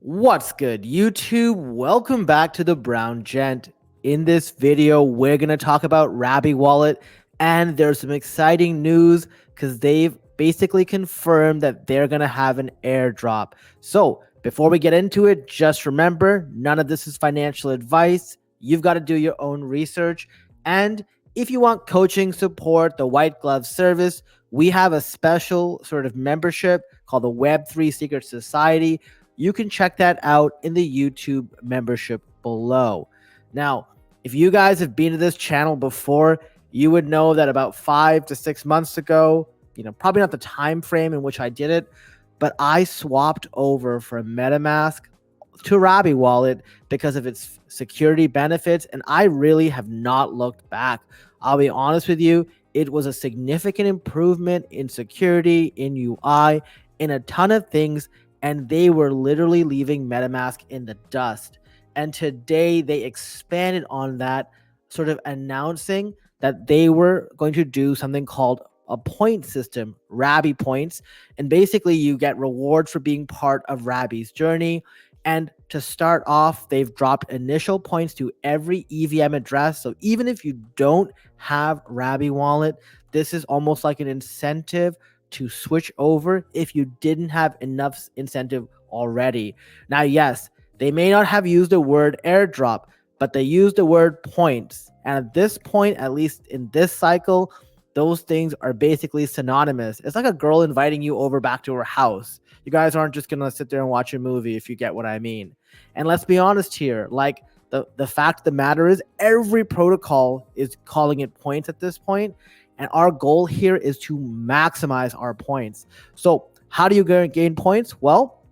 What's good, YouTube? Welcome back to the Brown Gent. In this video, we're going to talk about Rabby Wallet, and there's some exciting news because they've basically confirmed that they're going to have an airdrop. So before we get into it, just remember, none of this is financial advice. You've got to do your own research. And if you want coaching support, the white glove service, we have a special sort of membership called the Web3 Secret Society. You can check that out in the YouTube membership below. Now, if you guys have been to this channel before, you would know that about 5 to 6 months ago, probably not the time frame in which I did it, but I swapped over from MetaMask to Rabby Wallet because of its security benefits, and I really have not looked back. I'll be honest with you, it was a significant improvement in security, in UI, in a ton of things, and they were literally leaving MetaMask in the dust. And today they expanded on that, sort of announcing that they were going to do something called a point system, Rabby points. And basically you get rewards for being part of Rabby's journey. And to start off, they've dropped initial points to every EVM address. So even if you don't have Rabby Wallet, this is almost like an incentive to switch over if you didn't have enough incentive already. Now, yes, they may not have used the word airdrop, but they used the word points. And at this point, at least in this cycle, those things are basically synonymous. It's like a girl inviting you over back to her house. You guys aren't just going to sit there and watch a movie, if you get what I mean. And let's be honest here, like the fact of the matter is every protocol is calling it points at this point. And our goal here is to maximize our points. So how do you gain points? Well,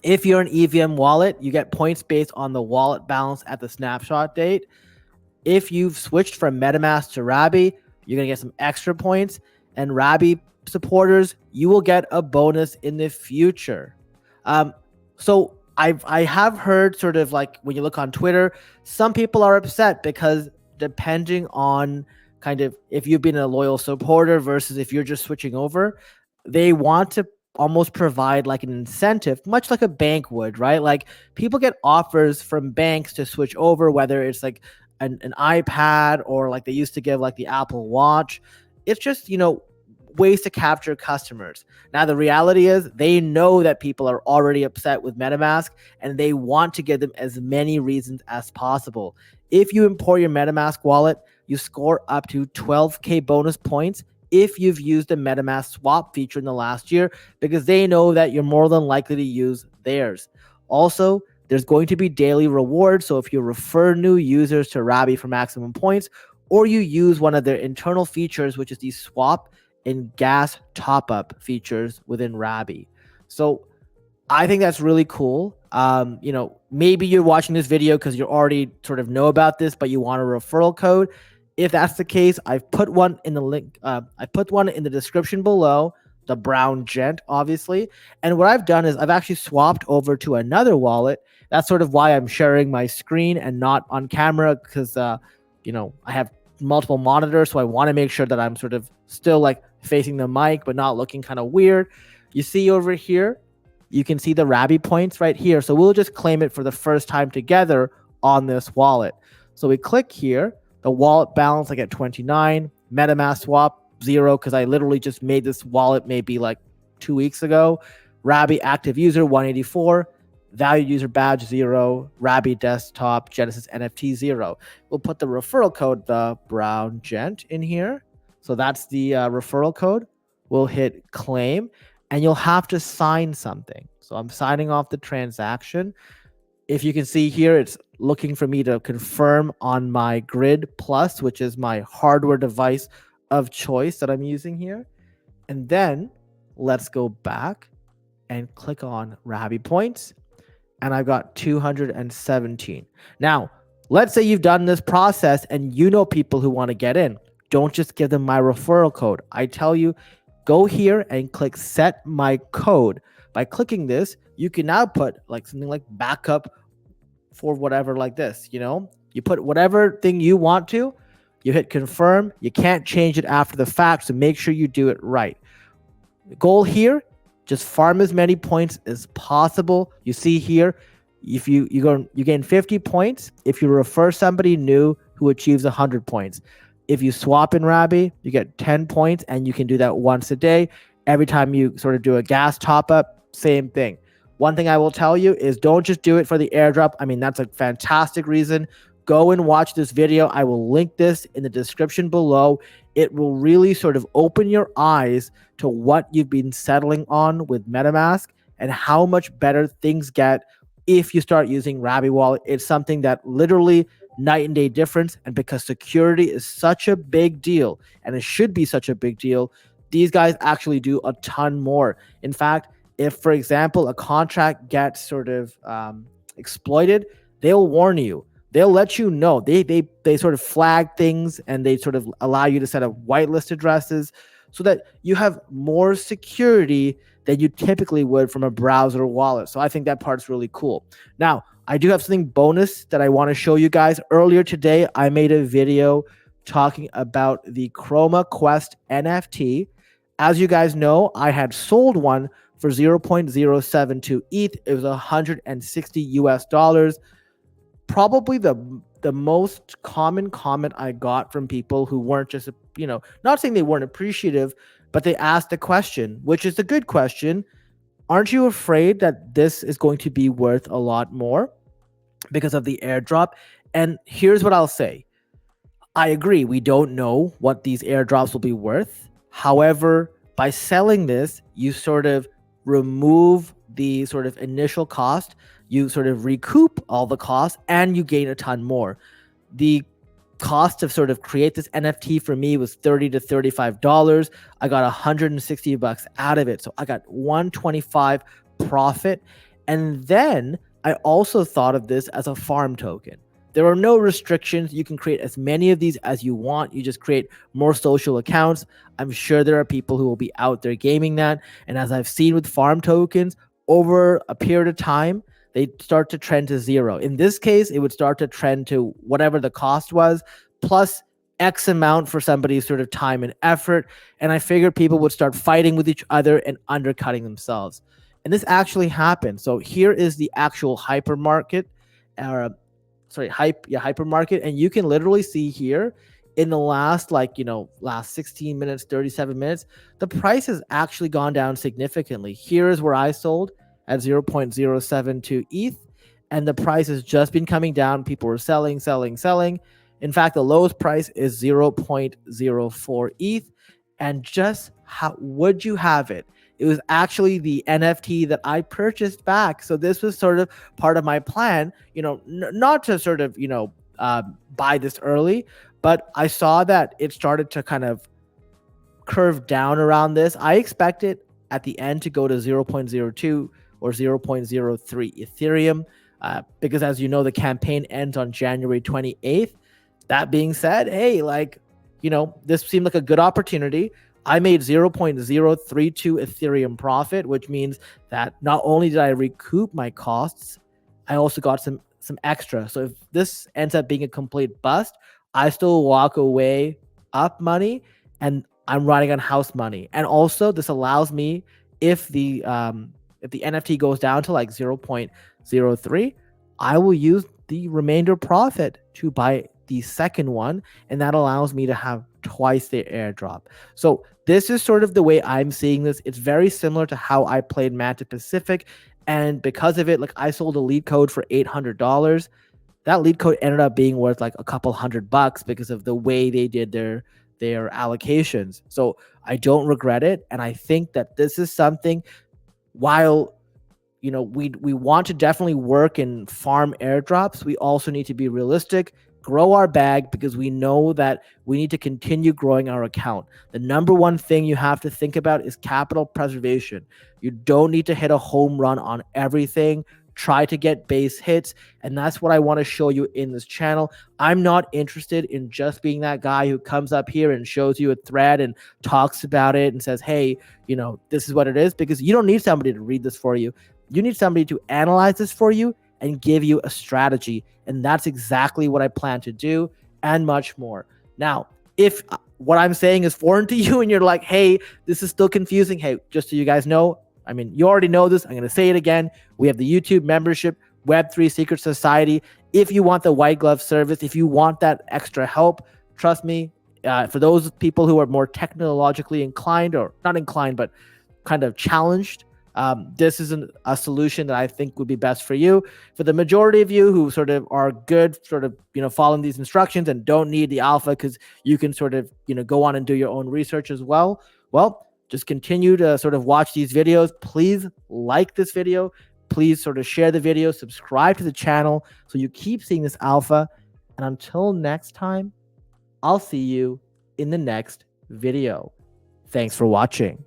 if you're an EVM wallet, you get points based on the wallet balance at the snapshot date. If you've switched from MetaMask to Rabby, you're going to get some extra points. And Rabby supporters, you will get a bonus in the future. So I have heard sort of like when you look on Twitter, some people are upset because depending on kind of if you've been a loyal supporter versus if you're just switching over, they want to almost provide like an incentive, much like a bank would, right? Like people get offers from banks to switch over, whether it's like an iPad or like they used to give like the Apple Watch. It's just, ways to capture customers. Now, the reality is they know that people are already upset with MetaMask and they want to give them as many reasons as possible. If you import your MetaMask wallet, you score up to 12K bonus points if you've used the MetaMask swap feature in the last year, because they know that you're more than likely to use theirs. Also, there's going to be daily rewards. So if you refer new users to Rabby for maximum points, or you use one of their internal features, which is the swap and gas top-up features within Rabby. So I think that's really cool. Maybe you're watching this video because you already sort of know about this, but you want a referral code. If that's the case, I've put one in the link. I put one in the description below, the Brown Gent, obviously. And what I've done is I've actually swapped over to another wallet. That's sort of why I'm sharing my screen and not on camera because, I have multiple monitors. So I want to make sure that I'm sort of still like facing the mic, but not looking kind of weird. You see over here, you can see the Rabby points right here. So we'll just claim it for the first time together on this wallet. So we click here. The wallet balance, I get 29. MetaMask swap, 0, because I literally just made this wallet maybe like 2 weeks ago. Rabby active user, 184. Valued user badge, 0. Rabby desktop, Genesis NFT, 0. We'll put the referral code, the Brown Gent, in here. So that's the referral code. We'll hit claim, and you'll have to sign something. So I'm signing off the transaction. If you can see here, it's looking for me to confirm on my Grid Plus, which is my hardware device of choice that I'm using here. And then let's go back and click on Rabby points. And I've got 217. Now, let's say you've done this process and you know people who want to get in. Don't just give them my referral code. I tell you, go here and click set my code. By clicking this, you can now put like something like backup for whatever like this, you put whatever thing you want to, you hit confirm. You can't change it after the fact, so make sure you do it right. The goal here Just farm as many points as possible. You see here, if you gain 50 points if you refer somebody new who achieves 100 points. If you swap in Rabby, you get 10 points, and you can do that once a day. Every time you sort of do a gas top up, same thing. One thing I will tell you is don't just do it for the airdrop. I mean, that's a fantastic reason. Go and watch this video. I will link this in the description below. It will really sort of open your eyes to what you've been settling on with MetaMask and how much better things get if you start using Rabby Wallet. It's something that literally night and day difference. And because security is such a big deal, and it should be such a big deal, these guys actually do a ton more. In fact, if, for example, a contract gets sort of exploited, they'll warn you. They'll let you know. They sort of flag things, and they sort of allow you to set up whitelist addresses so that you have more security than you typically would from a browser wallet. So I think that part's really cool. Now, I do have something bonus that I want to show you guys. Earlier today, I made a video talking about the Chroma Quest NFT. As you guys know, I had sold one for 0.072 ETH. It was 160 US dollars. Probably the most common comment I got from people who weren't just, not saying they weren't appreciative, but they asked a question, which is a good question. Aren't you afraid that this is going to be worth a lot more because of the airdrop? And here's what I'll say. I agree. We don't know what these airdrops will be worth. However, by selling this, you sort of remove the sort of initial cost, you sort of recoup all the costs, and you gain a ton more. The cost to sort of create this NFT for me was $30 to $35. I got $160 out of it. So I got $125 profit. And then I also thought of this as a farm token. There are no restrictions. You can create as many of these as you want. You just create more social accounts. I'm sure there are people who will be out there gaming that. And as I've seen with farm tokens, over a period of time, they start to trend to zero. In this case, it would start to trend to whatever the cost was, plus X amount for somebody's sort of time and effort. And I figured people would start fighting with each other and undercutting themselves. And this actually happened. So here is the actual hypermarket, hypermarket. And you can literally see here in the last last 16 minutes, 37 minutes, the price has actually gone down significantly. Here is where I sold at 0.072 ETH, and the price has just been coming down. People were selling. In fact, the lowest price is 0.04 ETH. And just how would you have it? It was actually the NFT that I purchased back. So this was sort of part of my plan, not to sort of, buy this early, but I saw that it started to kind of curve down around this. I expect it at the end to go to 0.02 or 0.03 Ethereum, because as you know, the campaign ends on January 28th. That being said, hey, this seemed like a good opportunity. I made 0.032 Ethereum profit, which means that not only did I recoup my costs, I also got some extra. So if this ends up being a complete bust, I still walk away up money, and I'm riding on house money. And also this allows me, if the NFT goes down to 0.03, I will use the remainder profit to buy the second one, and that allows me to have twice the airdrop. So this is sort of the way I'm seeing this. It's very similar to how I played Manta Pacific, and because of it, I sold a lead code for $800. That lead code ended up being worth a couple $100 because of the way they did their allocations. So I don't regret it, and I think that this is something, while we want to definitely work and farm airdrops, we also need to be realistic, grow our bag, because we know that we need to continue growing our account. The number one thing you have to think about is capital preservation. You don't need to hit a home run on everything. Try to get base hits, and that's what I want to show you in this channel. I'm not interested in just being that guy who comes up here and shows you a thread and talks about it and says, hey, this is what it is, because you don't need somebody to read this for you. You need somebody to analyze this for you and give you a strategy, and that's exactly what I plan to do, and much more. Now, if what I'm saying is foreign to you and you're like, hey, this is still confusing, hey, just so you guys know, I mean, you already know this. I'm going to say it again. We have the YouTube membership, Web3 Secret Society. If you want the white glove service, if you want that extra help, trust me, for those people who are more technologically inclined, or not inclined, but kind of challenged, this is a solution that I think would be best for you. For the majority of you who sort of are good, sort of, following these instructions and don't need the alpha because you can sort of, go on and do your own research as well. Well, just continue to sort of watch these videos. Please like this video. Please sort of share the video, subscribe to the channel so you keep seeing this alpha. And until next time, I'll see you in the next video. Thanks for watching.